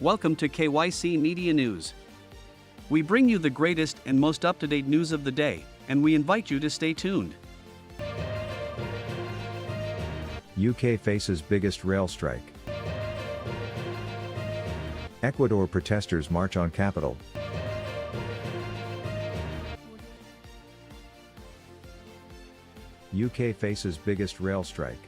Welcome to KYC Media News. We bring you the greatest and most up-to-date news of the day, and we invite you to stay tuned. UK faces biggest rail strike. Ecuador protesters march on capital. UK faces biggest rail strike.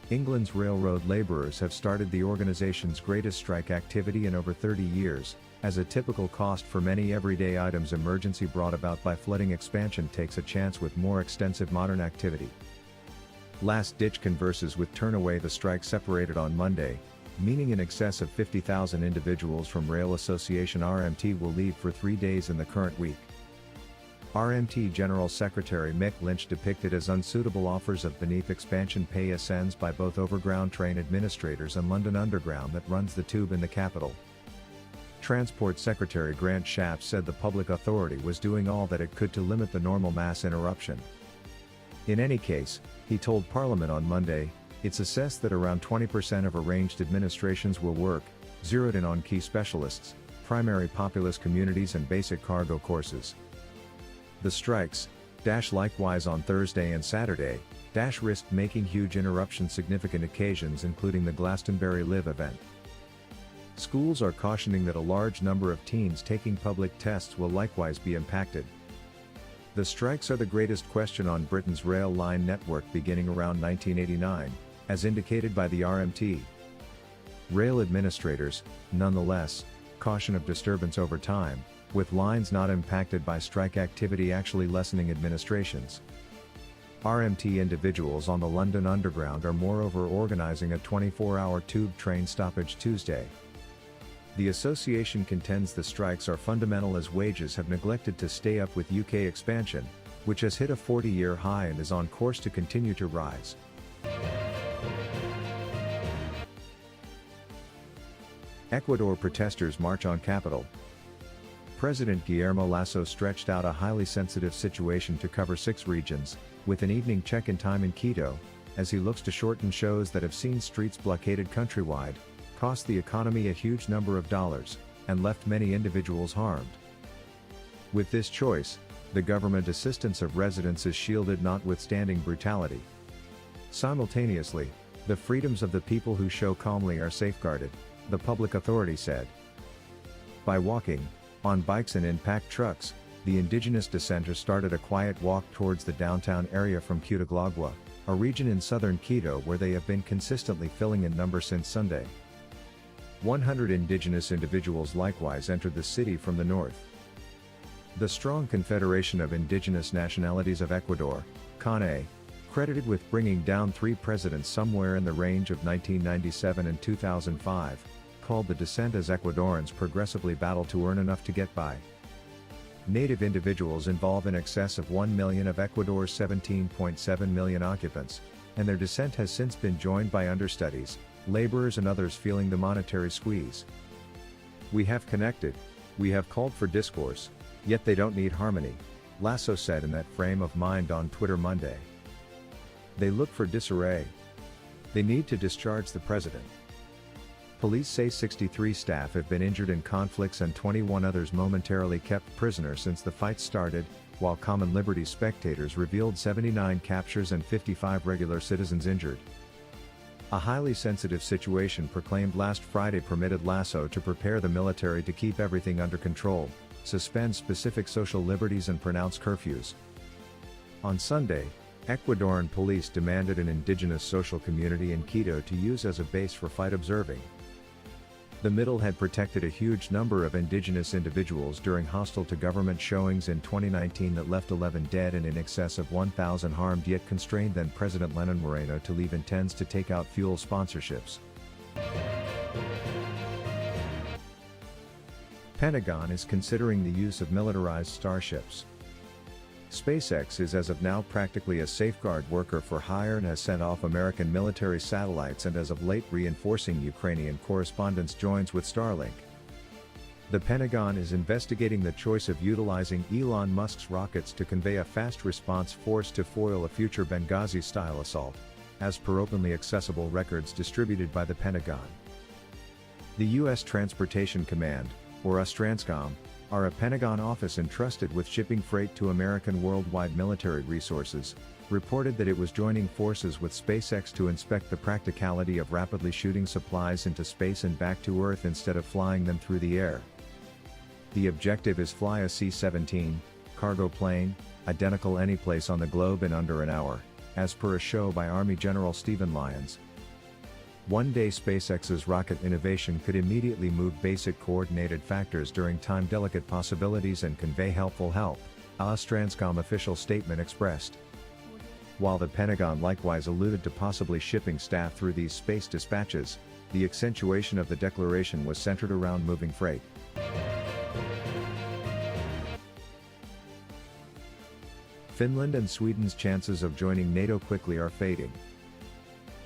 England's railroad labourers have started the organisation's greatest strike activity in over 30 years, as a typical cost for many everyday items emergency brought about by flooding expansion takes a chance with more extensive modern activity. Last-ditch converses with Turnaway. The strike separated on Monday, meaning in excess of 50,000 individuals from Rail Association RMT will leave for 3 days in the current week. RMT General Secretary Mick Lynch depicted as unsuitable offers of beneath expansion pay ascends by both overground train administrators and London Underground that runs the tube in the capital. Transport Secretary Grant Shapps said the public authority was doing all that it could to limit the normal mass interruption. In any case, he told Parliament on Monday, it's assessed that around 20% of arranged administrations will work, zeroed in on key specialists, primary populous communities and basic cargo courses. The strikes, likewise on Thursday and Saturday, risked making huge interruptions significant occasions including the Glastonbury Live event. Schools are cautioning that a large number of teens taking public tests will likewise be impacted. The strikes are the greatest question on Britain's rail line network beginning around 1989, as indicated by the RMT. Rail administrators, nonetheless, caution of disturbance over time, with lines not impacted by strike activity actually lessening administrations. RMT individuals on the London Underground are moreover organising a 24-hour tube train stoppage Tuesday. The association contends the strikes are fundamental as wages have neglected to stay up with UK expansion, which has hit a 40-year high and is on course to continue to rise. Ecuador protesters march on capital. President Guillermo Lasso stretched out a highly sensitive situation to cover 6 regions, with an evening check-in time in Quito, as he looks to shorten shows that have seen streets blockaded countrywide, cost the economy a huge number of dollars, and left many individuals harmed. With this choice, the government assistance of residents is shielded notwithstanding brutality. Simultaneously, the freedoms of the people who show calmly are safeguarded, the public authority said. By walking, on bikes and in packed trucks, the indigenous dissenters started a quiet walk towards the downtown area from Cutaglagua, a region in southern Quito where they have been consistently filling in number since Sunday. 100 indigenous individuals likewise entered the city from the north. The Strong Confederation of Indigenous Nationalities of Ecuador, CONE, credited with bringing down 3 presidents somewhere in the range of 1997 and 2005, called the dissent as Ecuadorians progressively battle to earn enough to get by. Native individuals involve in excess of 1 million of Ecuador's 17.7 million occupants, and their dissent has since been joined by understudies, laborers and others feeling the monetary squeeze. We have connected, we have called for discourse, yet they don't need harmony, Lasso said in that frame of mind on Twitter Monday. They look for disarray. They need to discharge the president. Police say 63 staff have been injured in conflicts and 21 others momentarily kept prisoner since the fight started, while Common Liberty spectators revealed 79 captures and 55 regular citizens injured. A highly sensitive situation proclaimed last Friday permitted Lasso to prepare the military to keep everything under control, suspend specific social liberties and pronounce curfews. On Sunday, Ecuadorian police demanded an indigenous social community in Quito to use as a base for fight observing. The Middle had protected a huge number of indigenous individuals during hostile-to-government showings in 2019 that left 11 dead and in excess of 1,000 harmed, yet constrained then-President Lenin Moreno to leave intends to take out fuel sponsorships. Pentagon is considering the use of militarized starships. SpaceX is as of now practically a safeguard worker for hire and has sent off American military satellites and as of late reinforcing Ukrainian correspondence joins with Starlink. The Pentagon is investigating the choice of utilizing Elon Musk's rockets to convey a fast response force to foil a future Benghazi-style assault, as per openly accessible records distributed by the Pentagon. The U.S. Transportation Command, or USTRANSCOM, are a Pentagon office entrusted with shipping freight to American worldwide military resources, reported that it was joining forces with SpaceX to inspect the practicality of rapidly shooting supplies into space and back to Earth instead of flying them through the air. The objective is fly a C-17 cargo plane, identical any place on the globe in under an hour, as per a show by Army General Stephen Lyons. One day SpaceX's rocket innovation could immediately move basic coordinated factors during time-delicate possibilities and convey helpful help, a USTRANSCOM official statement expressed. While the Pentagon likewise alluded to possibly shipping staff through these space dispatches, the accentuation of the declaration was centered around moving freight. Finland and Sweden's chances of joining NATO quickly are fading.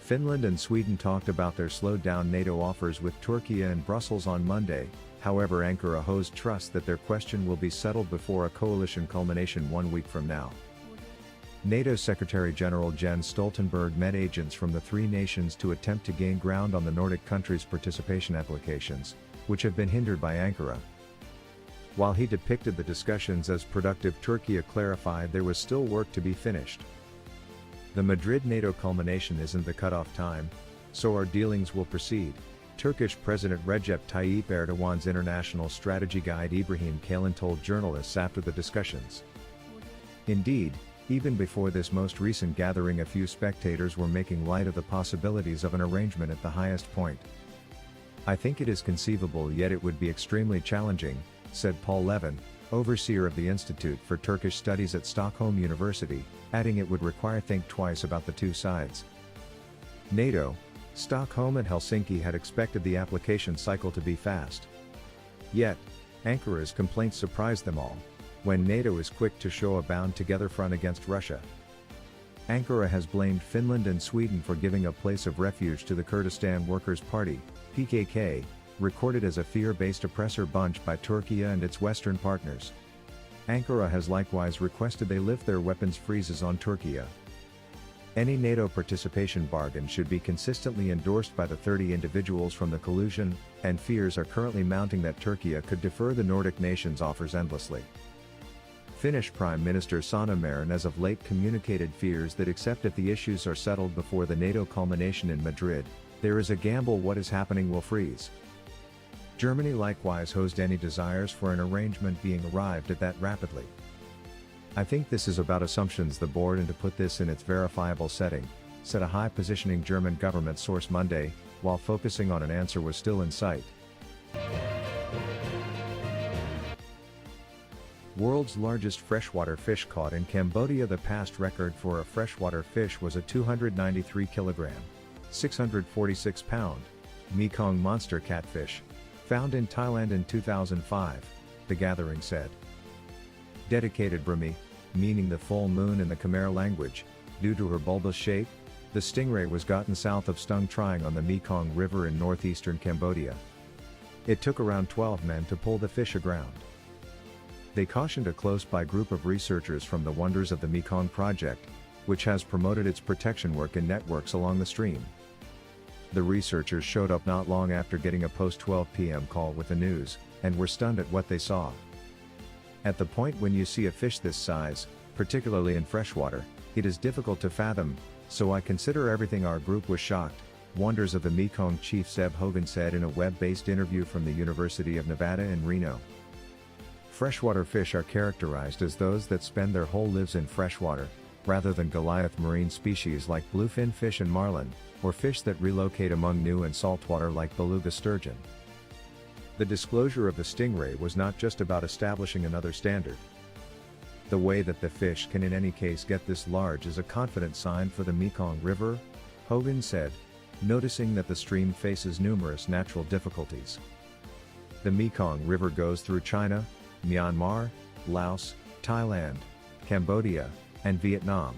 Finland and Sweden talked about their slowed-down NATO offers with Turkey and Brussels on Monday. However, Ankara holds trust that their question will be settled before a coalition culmination 1 week from now. NATO Secretary-General Jens Stoltenberg met agents from the three nations to attempt to gain ground on the Nordic countries' participation applications, which have been hindered by Ankara. While he depicted the discussions as productive, Turkey clarified there was still work to be finished. The Madrid NATO culmination isn't the cutoff time, so our dealings will proceed, Turkish President Recep Tayyip Erdogan's international strategy guide Ibrahim Kalin told journalists after the discussions. Indeed, even before this most recent gathering, a few spectators were making light of the possibilities of an arrangement at the highest point. I think it is conceivable, yet it would be extremely challenging, said Paul Levin, overseer of the Institute for Turkish Studies at Stockholm University, adding it would require think twice about the two sides. NATO, Stockholm and Helsinki had expected the application cycle to be fast. Yet, Ankara's complaints surprised them all, when NATO is quick to show a bound-together front against Russia. Ankara has blamed Finland and Sweden for giving a place of refuge to the Kurdistan Workers' Party, PKK, recorded as a fear-based oppressor bunch by Turkey and its Western partners. Ankara has likewise requested they lift their weapons freezes on Turkey. Any NATO participation bargain should be consistently endorsed by the 30 individuals from the collusion, and fears are currently mounting that Turkey could defer the Nordic nations' offers endlessly. Finnish Prime Minister Sanna Marin as of late communicated fears that except if the issues are settled before the NATO culmination in Madrid, there is a gamble what is happening will freeze. Germany likewise hosed any desires for an arrangement being arrived at that rapidly. I think this is about assumptions the board, and to put this in its verifiable setting, said a high-positioning German government source Monday, while focusing on an answer was still in sight. World's largest freshwater fish caught in Cambodia. The past record for a freshwater fish was a 293 kilogram, 646 pound, Mekong monster catfish, found in Thailand in 2005, the gathering said. Dedicated Burmese, meaning the full moon in the Khmer language, due to her bulbous shape, the stingray was gotten south of Stung Triang on the Mekong River in northeastern Cambodia. It took around 12 men to pull the fish aground. They cautioned a close-by group of researchers from the Wonders of the Mekong Project, which has promoted its protection work in networks along the stream. The researchers showed up not long after getting a post-12 p.m. call with the news, and were stunned at what they saw. At the point when you see a fish this size, particularly in freshwater, it is difficult to fathom, so I consider everything. Our group was shocked, Wonders of the Mekong chief Zeb Hogan said in a web-based interview from the University of Nevada in Reno. Freshwater fish are characterized as those that spend their whole lives in freshwater, rather than Goliath marine species like bluefin fish and marlin, or fish that relocate among new and saltwater like beluga sturgeon. The disclosure of the stingray was not just about establishing another standard. The way that the fish can in any case get this large is a confident sign for the Mekong River, Hogan said, noticing that the stream faces numerous natural difficulties. The Mekong River goes through China, Myanmar, Laos, Thailand, Cambodia, and Vietnam.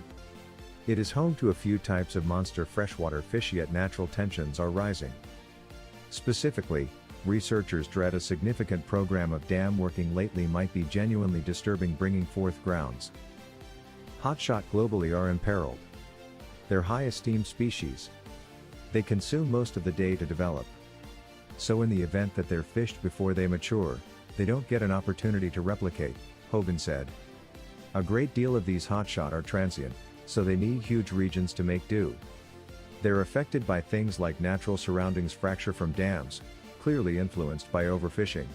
It is home to a few types of monster freshwater fish, yet natural tensions are rising. Specifically, researchers dread a significant program of dam working lately might be genuinely disturbing, bringing forth grounds. Hotshot globally are imperiled. They're high-esteemed species. They consume most of the day to develop. so in the event that they're fished before they mature, they don't get an opportunity to replicate, Hogan said. A great deal of these hotshot are transient, so they need huge regions to make do. They're affected by things like natural surroundings fracture from dams, clearly influenced by overfishing.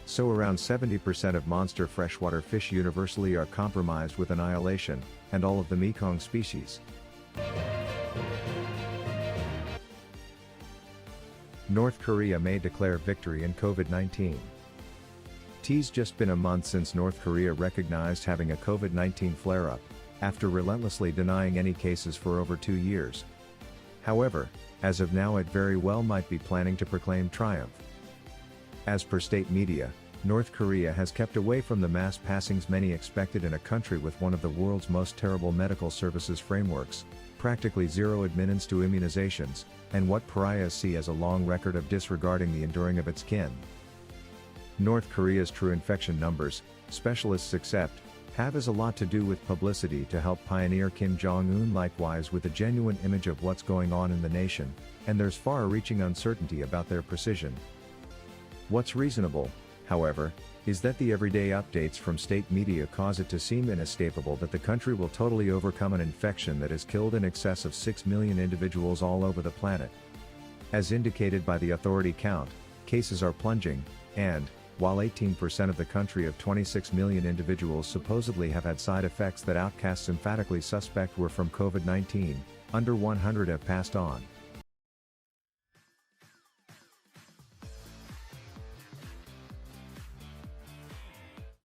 So around 70% of monster freshwater fish universally are compromised with annihilation, and all of the Mekong species. North Korea may declare victory in COVID-19. It's just been a month since North Korea recognized having a COVID-19 flare-up, after relentlessly denying any cases for over 2 years. However, as of now it very well might be planning to proclaim triumph. As per state media, North Korea has kept away from the mass passings many expected in a country with one of the world's most terrible medical services frameworks, practically zero adherence to immunizations, and what pariahs see as a long record of disregarding the enduring of its kin. North Korea's true infection numbers, specialists accept, have as a lot to do with publicity to help pioneer Kim Jong-un, likewise with a genuine image of what's going on in the nation, and there's far-reaching uncertainty about their precision. What's reasonable, however, is that the everyday updates from state media cause it to seem inescapable that the country will totally overcome an infection that has killed in excess of 6 million individuals all over the planet. As indicated by the authority count, cases are plunging, and, while 18% of the country of 26 million individuals supposedly have had side effects that outcasts emphatically suspect were from COVID-19, under 100 have passed on.